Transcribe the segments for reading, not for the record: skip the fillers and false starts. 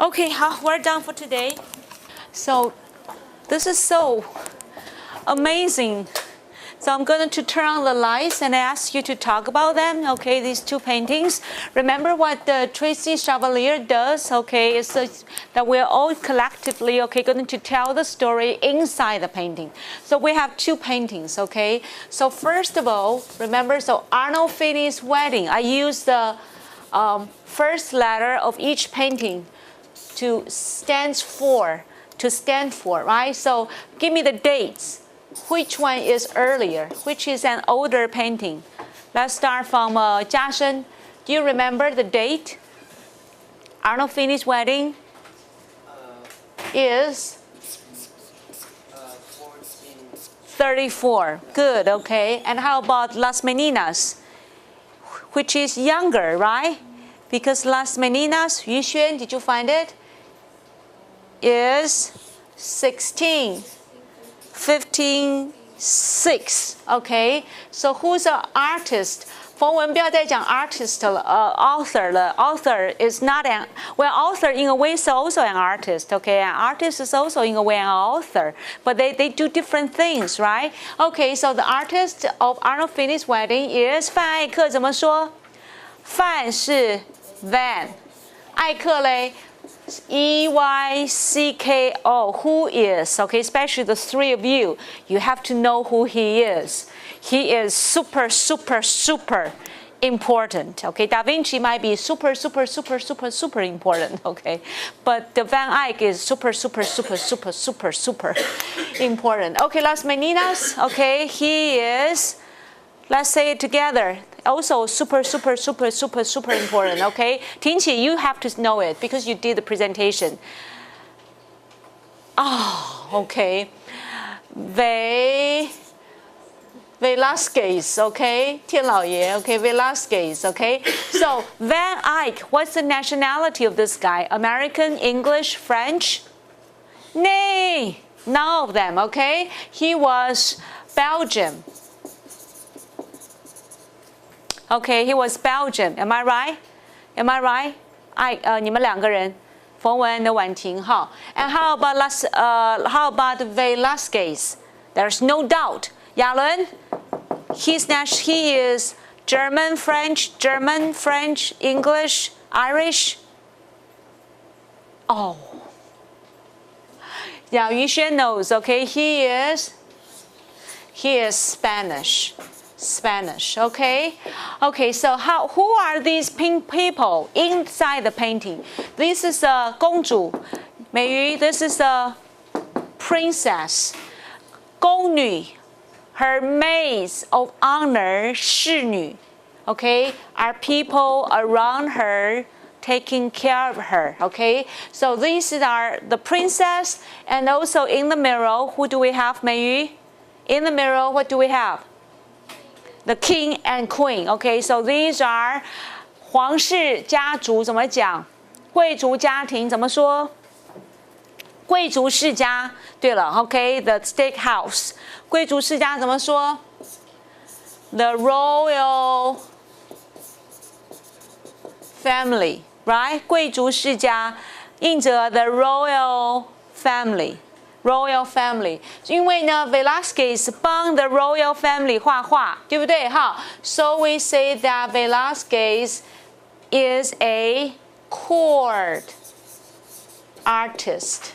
Okay, we're done for today. So this is so amazing. So I'm going to turn on the lights and ask you to talk about them, okay, these two paintings. Remember what Tracy Chevalier does, okay, is that we're all collectively, okay, going to tell the story inside the painting. So we have two paintings, okay. So first of all, remember, so Arnold Finney's wedding, I used the first letter of each painting to stand for, right? So give me the dates. Which one is earlier? Which is an older painting? Let's start from Jia Shen. Do you remember the date? Arnold Finney's wedding is 34. Good, okay. And how about Las Meninas? Which is younger, right? Because Las Meninas, Yu Xuan, did you find it? Is 16. 56, okay. So who's an artist? 冯文不要再讲 artist 了，author 了。Author is not an author in a way is also an artist, okay. An artist is also in a way an author, but they do different things, right? Okay, so the artist of Arnold Finney's wedding is 范艾克，怎么说？范是 Van， 艾克嘞？ E-Y-C-K-O, who is, okay, especially the three of you, you have to know who he is. He is super, super, super important, okay? Da Vinci might be super, super, super, super, super important, okay? But the Van Eyck is super, super, super, super, super, super important. Okay, Las Meninas, okay, he is, let's say it together. Also super, super, super, super, super important, okay? Tinqi, you have to know it because you did the presentation. Oh, okay. Velasquez, okay? 天老爷, okay? Velasquez, okay? So Van Eyck, what's the nationality of this guy? American, English, French? Nay, none of them, okay? He was Belgian. Okay, he was Belgian. Am I right? Am I right? 你们两个人，冯文的婉婷哈。And how about Velasquez? There's no doubt. 亚伦 he is German, French, English, Irish. Oh. Yeah, Yu Xuan knows, okay? He is Spanish, okay? Okay, so who are these pink people inside the painting? This is a 公主，美瑜 this is a princess, 宫女 her maids of honor, 侍女 okay, are people around her taking care of her, okay? So these are the princess, and also in the mirror, who do we have, 美瑜 in the mirror, what do we have? The king and queen, okay, so these are 皇室家族怎么讲？贵族家庭怎么说？贵族世家，对了 ，okay, the state house， 贵族世家怎么说 ？The royal family, right? 贵族世家，印着 the royal family。Royal family， 因为呢 ，Velasquez 帮 the royal family 画画，对不对？哈 ，So we say that Velasquez is a court artist.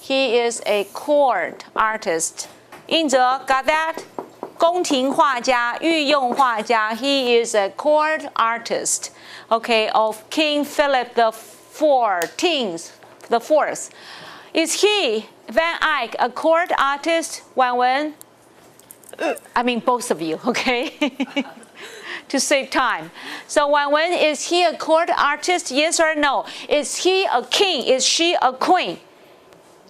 He is a court artist. 印着 got that？ 宫廷画家、御用画家 ，He is a court artist. Okay, of King Philip the Fourth. Is he Van Eyck a court artist? 婉文 I mean both of you, okay? To save time. So 婉文 is he a court artist? Yes or no? Is he a king? Is she a queen?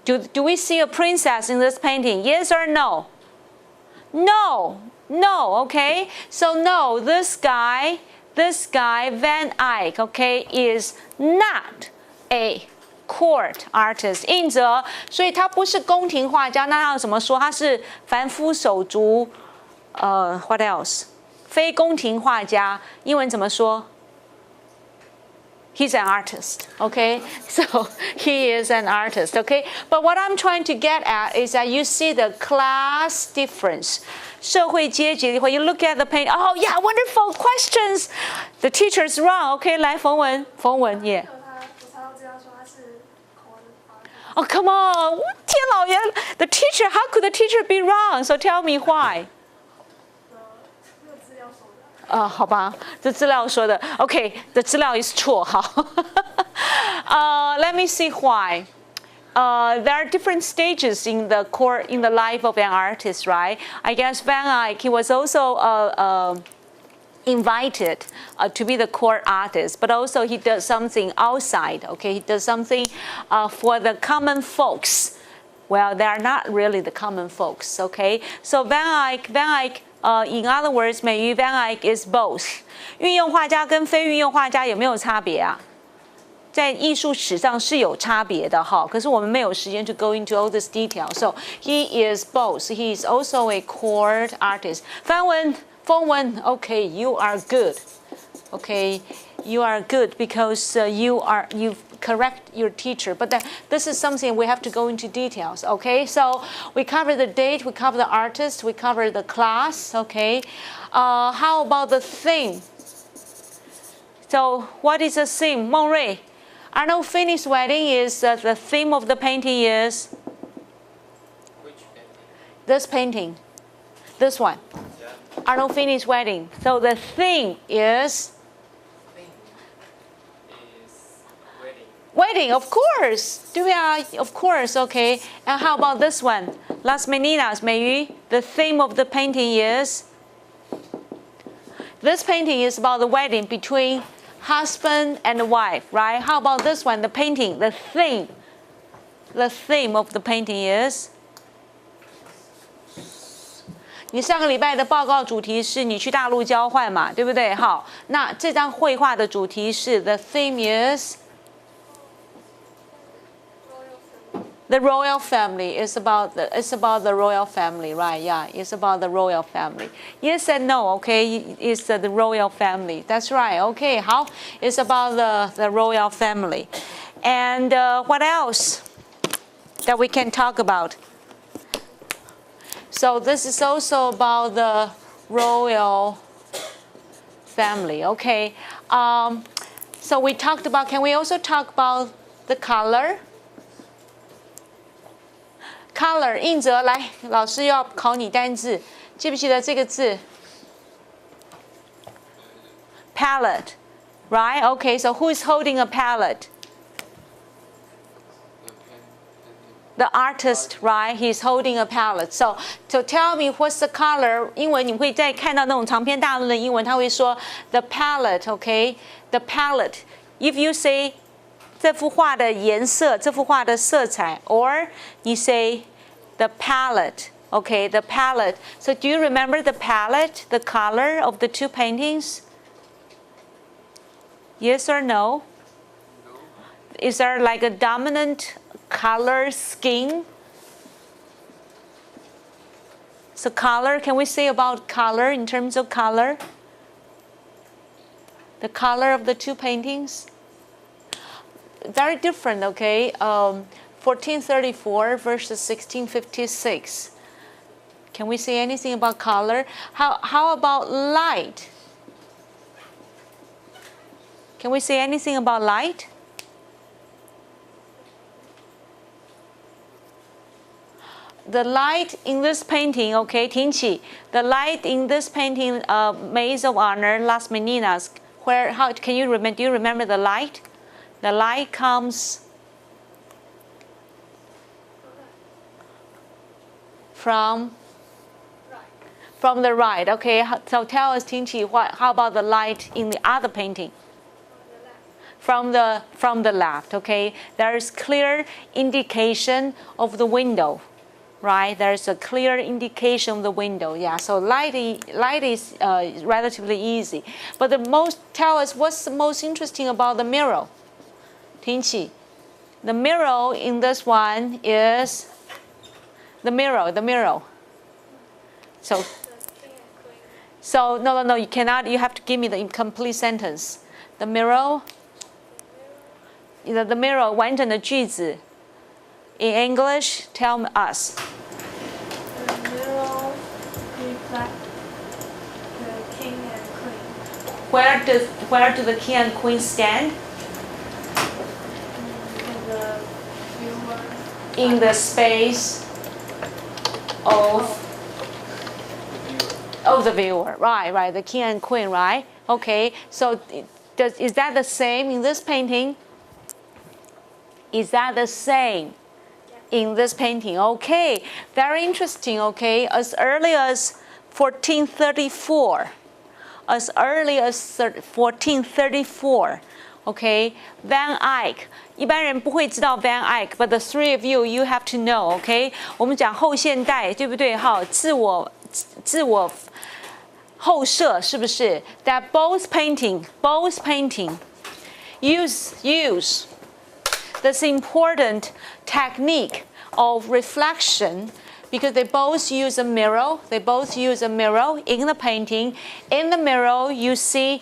Do we see a princess in this painting? Yes or no? No, okay? So no, this guy Van Eyck, okay, is not a court artist 印着，所以他不是宫廷画家，那他要怎么说？他是凡夫手足，what else？ 非宫廷画家，英文怎么说 He's an artist, okay? So he is an artist, okay? But what I'm trying to get at is that you see the class difference. 社会阶级, when you look at the painting, oh yeah, wonderful questions. The teacher's wrong, okay? 来，冯文 ，yeah. Oh, come on. 天老爷, the teacher, how could the teacher be wrong? So tell me why. 好吧，这资料说的 ，OK， the 资料 is true， 好。Let me see why. There are different stages in the life of an artist, right? I guess Van Eyck, he was also invited to be the court artist, but also he does something outside. Okay, he does something for the common folks. Well, they are not really the common folks. Okay, so Van Eyck. In other words, 美于 Van Eyck is both. 运用画家跟非运用画家有没有差别啊？在艺术史上是有差别的哈，可是我们没有时间 to go into all this detail. So he is both. He is also a court artist. 范文、风文 okay, you are good. Okay, you are good because you correct your teacher. But this is something we have to go into details. Okay, so we cover the date, we cover the artist, we cover the class. Okay, how about the theme? So what is the theme? 孟瑞 Arnold Finney's wedding is the theme of the painting is Which painting? This painting, this one. Yeah. Arnold Finney's wedding. So the theme is wedding, of course. Of course, okay. And how about this one? Las Meninas, 美瑜 the theme of the painting is this painting is about the wedding between husband and wife, right? How about this one? The painting, the theme of the painting is 你上个礼拜的报告主题是你去大陆交换嘛，对不对？好，那这张绘画的主题是 the theme is the royal family. It's about the royal family, right? Yeah, it's about the royal family. Yes and no, okay? It's the royal family. That's right. Okay, 好 it's about the royal family. And what else that we can talk about? So this is also about the royal family. Okay. So we talked about. Can we also talk about the color? Color 印哲来，老师要考你单字，记不记得这个字 ？Palette, right? Okay, so who is holding a palette? The artist, right? He's holding a palette. So tell me what's the color? 英文你会在看到那种长篇大论的英文，他会说 the palette, okay? The palette. If you say 这幅画的颜色，这幅画的色彩 or 你 say the palette, okay, the palette. So do you remember the palette, the color of the two paintings? Yes or no? No. Is there like a dominant color scheme? So color, can we say about color in terms of color? The color of the two paintings? Very different, okay? 1434 versus 1656. Can we say anything about color? How about light? Can we say anything about light? The light in this painting, okay, 听起 the light in this painting, Maids of Honor, Las Meninas, how can you remember? Do you remember the light? The light comes from the right. Okay, so tell us, Tinchi, how about the light in the other painting? From the left. Okay, there is clear indication of the window, right? There's a clear indication of the window. Yeah, so light is relatively easy. But tell us what's the most interesting about the mirror. Tinchi, the mirror in this one is the mirror. So no, you cannot. You have to give me the incomplete sentence. The mirror the mirror 完整的句子 in English, tell us. The mirror reflects the king and queen. Where do the king and queen stand? In the viewer. In the space of the viewer. Right. The king and queen, right? Okay. So is that the same in this painting? Is that the same in this painting? Okay. Very interesting. Okay. As early as 1434. As early as 1434. Okay, Van Eyck. 一般人不会知道 Van Eyck, but the three of you, you have to know. Okay, 我们讲后现代，对不对？哈，自我后设是不是 ？That both painting use this important technique of reflection. Because they both use a mirror. They both use a mirror in the painting. In the mirror, you see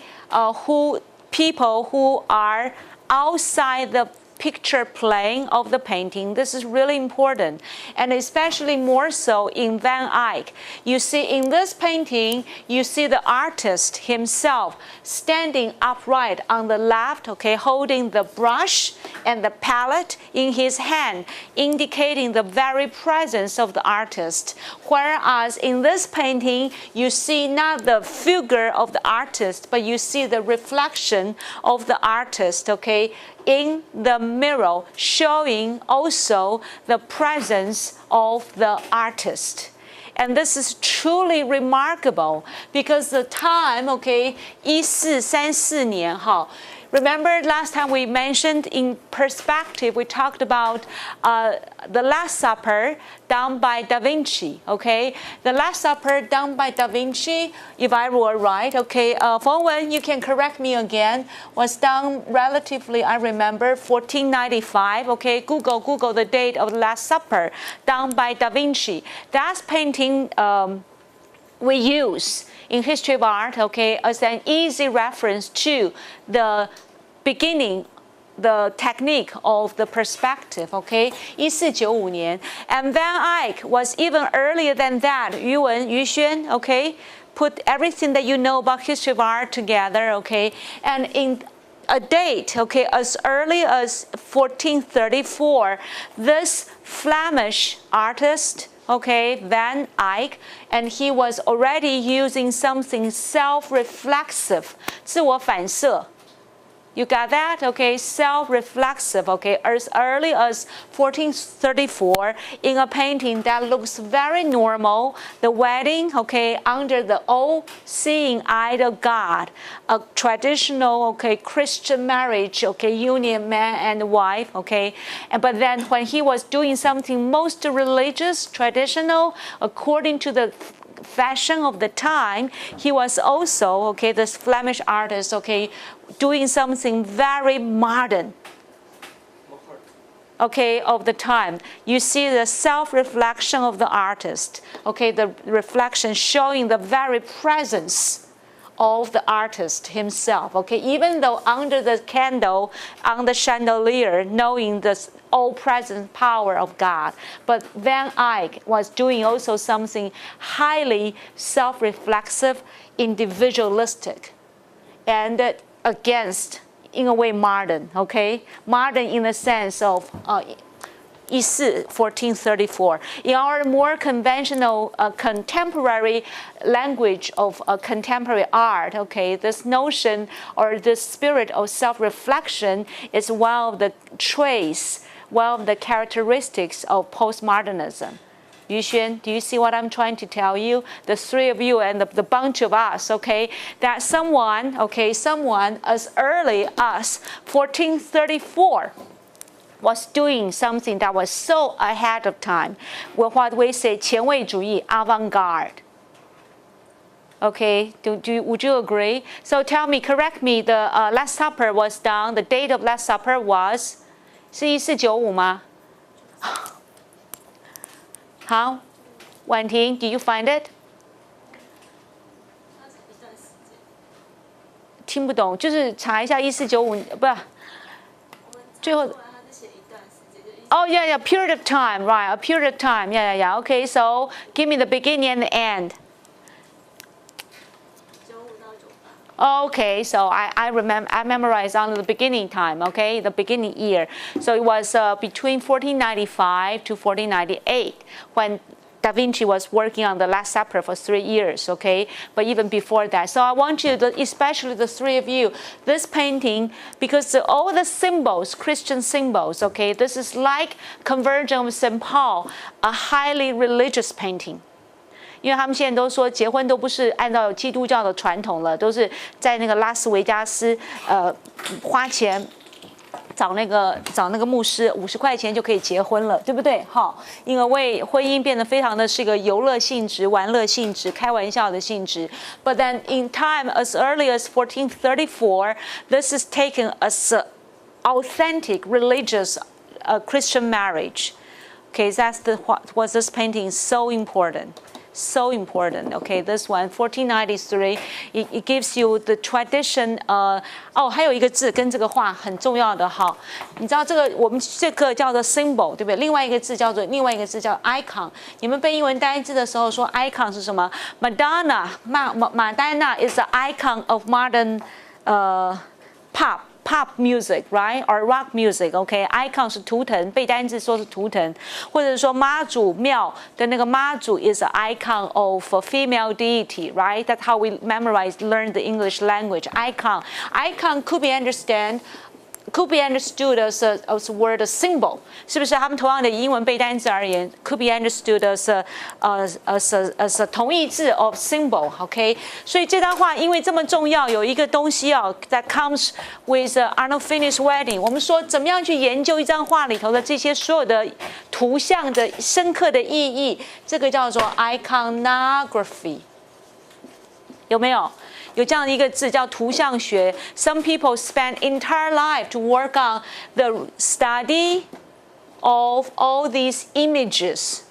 people who are outside the picture plane of the painting. This is really important, and especially more so in Van Eyck. You see in this painting, you see the artist himself standing upright on the left, okay, holding the brush and the palette in his hand, indicating the very presence of the artist. Whereas in this painting, you see not the figure of the artist, but you see the reflection of the artist, okay, in the mirror, showing also the presence of the artist. And this is truly remarkable because the time, okay, 1434年, Remember last time we mentioned in perspective, we talked about the Last Supper done by Da Vinci, okay? The Last Supper done by Da Vinci, if I were right, okay, Feng Wen, you can correct me again, was done relatively, I remember, 1495, okay? Google the date of the Last Supper done by Da Vinci. That painting we use in history of art, okay, as an easy reference to the beginning, the technique of the perspective, okay, 1495年. And Van Eyck was even earlier than that. Yu Xuan, okay, put everything that you know about history of art together, okay, and in a date, okay, as early as 1434, this Flemish artist, okay, Van Eyck, and he was already using something self-reflexive, 自我反射. You got that? Okay, self-reflexive, okay, as early as 1434 in a painting that looks very normal, the wedding, okay, under the all-seeing eye of God, a traditional, okay, Christian marriage, okay, union, man and wife, okay, but then when he was doing something most religious, traditional, according to the fashion of the time, he was also, okay, this Flemish artist, okay, doing something very modern, okay, of the time. You see the self-reflection of the artist, okay, the reflection showing the very presence of the artist himself, okay, even though under the candle, on the chandelier, knowing the all-present power of God. But Van Eyck was doing also something highly self-reflexive, individualistic, and against, in a way, modern, okay? Modern in the sense of 1434. In our more conventional contemporary language of contemporary art, okay, this notion or this spirit of self-reflection is one of the traits, one of the characteristics of postmodernism. Yu Xuan, do you see what I'm trying to tell you? The three of you and the bunch of us, okay, that someone, okay, someone as early as 1434 was doing something that was so ahead of time. Well, what we say, 前卫主义, avant-garde. Okay, would you agree? So tell me, correct me, the Last Supper was done, the date of Last Supper was, 是1495吗? 好，婉婷 ，Did you find it? 听不懂，就是查一下1495，不是，最后。Oh yeah, yeah, period of time, right? A period of time, yeah, yeah, yeah. Okay, so give me the beginning and the end. Okay, so I memorized on the beginning time. Okay, the beginning year. So it was between 1495 to 1498 when Da Vinci was working on the Last Supper for 3 years, okay? But even before that. So I want you, especially the three of you, this painting, because all the symbols, Christian symbols, okay, this is like Conversion of St. Paul, a highly religious painting. 因为他们现在都说结婚都不是按照基督教的传统了，都是在那个拉斯维加斯，花钱。找那个牧师50块钱就可以结婚了，对不对？好，因为婚姻变得非常的是一个游乐性质、玩乐性质、开玩笑的性质。But then in time as early as 1434, this is taken as authentic religious Christian marriage. Okay, that's what this painting is so important. So important, okay? This one, 1493, it gives you the tradition. 还有一个字跟这个画很重要的哈，你知道这个我们这个叫做 symbol， 对不对？另外一个字叫 icon。你们背英文单字的时候说 icon 是什么 ？Madonna， 马丹娜 is the icon of modern pop music, right? Or rock music, okay? Icon 是图腾，背单字说是图腾，或者说妈祖庙的那个妈祖 is an icon of a female deity, right? That's how we learn the English language. Icon could be understood as a word, a symbol. 是不是？他们同样的英文背单词而言 ，could be understood as a 同义字 of symbol. OK， 所以这张画因为这么重要，有一个东西that comes with unfinished wedding。我们说怎么样去研究一张画里头的这些所有的图像的深刻的意义，这个叫做 iconography。有没有？有这样的一个字叫图像学。Some people spend entire life to work on the study of all these images.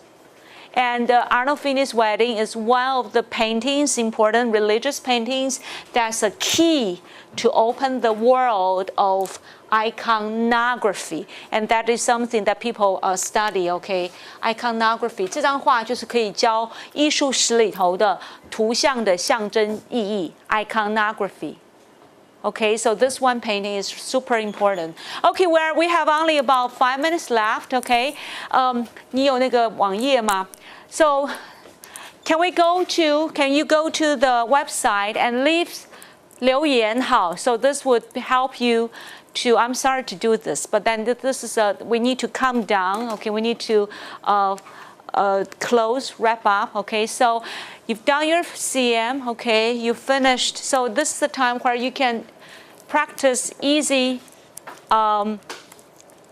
And Arnold Finney's wedding is one of the paintings, important religious paintings, that's a key to open the world of iconography. And that is something that people study, okay? Iconography. 这张画就是可以教艺术史里头的图像的象征意义 iconography. Okay, so this one painting is super important. Okay, we have only about 5 minutes left, okay? 你有那个网页吗？ So, can you go to the website and leave 留言好 So this would help you to, I'm sorry to do this, but then this is we need to calm down, okay? We need to wrap up, okay? So you've done your CM, okay? You finished. So this is the time where you can practice easy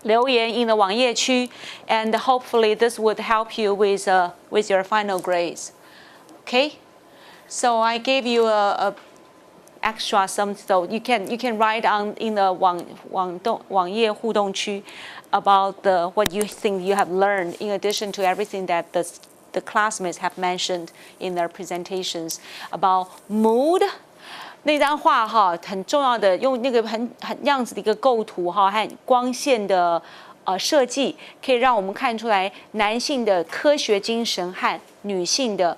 留言 in the 网页区 and hopefully this would help you with your final grades. Okay? So I gave you a extra some, so you can write on in the 网页互动区 about what you think you have learned in addition to everything that the classmates have mentioned in their presentations about mood. 那张画哈很重要的，用那个很样子的一个构图哈和光线的设计，可以让我们看出来男性的科学精神和女性的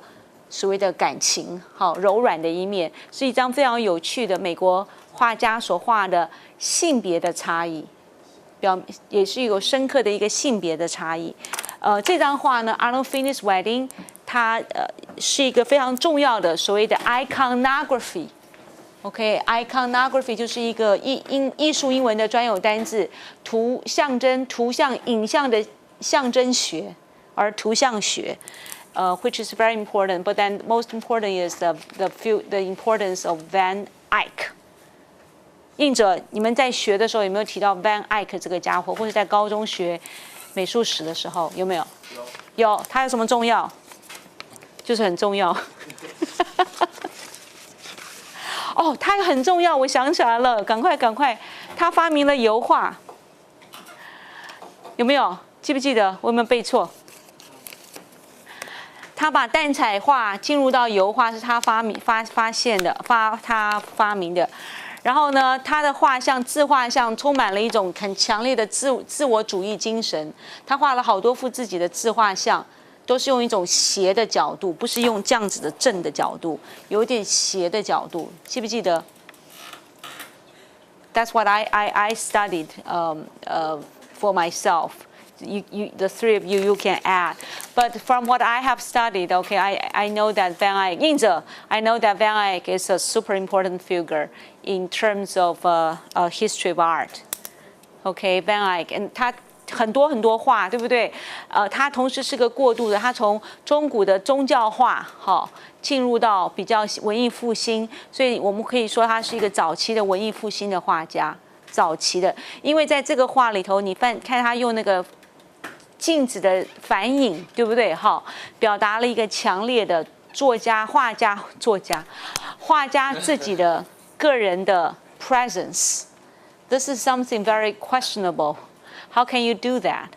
所谓的感情，好柔软的一面，是一张非常有趣的美国画家所画的性别的差异，也是有深刻的一个性别的差异。这张画呢 ，Arnold Finney's Wedding， 它是一个非常重要的所谓的 iconography。OK，iconography 就是一个艺术英文的专有单字，图像影像的象征学，而图像学，which is very important. But then most important is the importance of Van Eyck. 印者，你们在学的时候有没有提到 Van Eyck 这个家伙，或者在高中学美术史的时候有没有？有，他有什么重要？就是很重要。哦，他很重要，我想起来了，赶快，他发明了油画，有没有？记不记得？我有没有背错？他把淡彩画进入到油画是他发明的，然后呢，他的画像自画像充满了一种很强烈的自我主义精神。他画了好多幅自己的自画像，都是用一种斜的角度，不是用这样子的正的角度，有一点斜的角度，记不记得 ？That's what I studied for myself. The three of you can add. But from what I have studied, okay, I know that Van Eyck, 印者 I know that Van Eyck is a super important figure in terms of history of art. Okay, Van Eyck, and 他很多画，对不对？他同时是个过渡的，他从中古的宗教画，进入到比较文艺复兴，所以我们可以说他是一个早期的文艺复兴的画家。早期的，因为在这个画里头，你看他用那个镜子的反影，对不对？表达了一个强烈的画家自己的个人的 presence. This is something very questionable. How can you do that?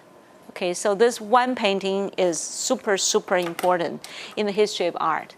Okay, so this one painting is super important in the history of art.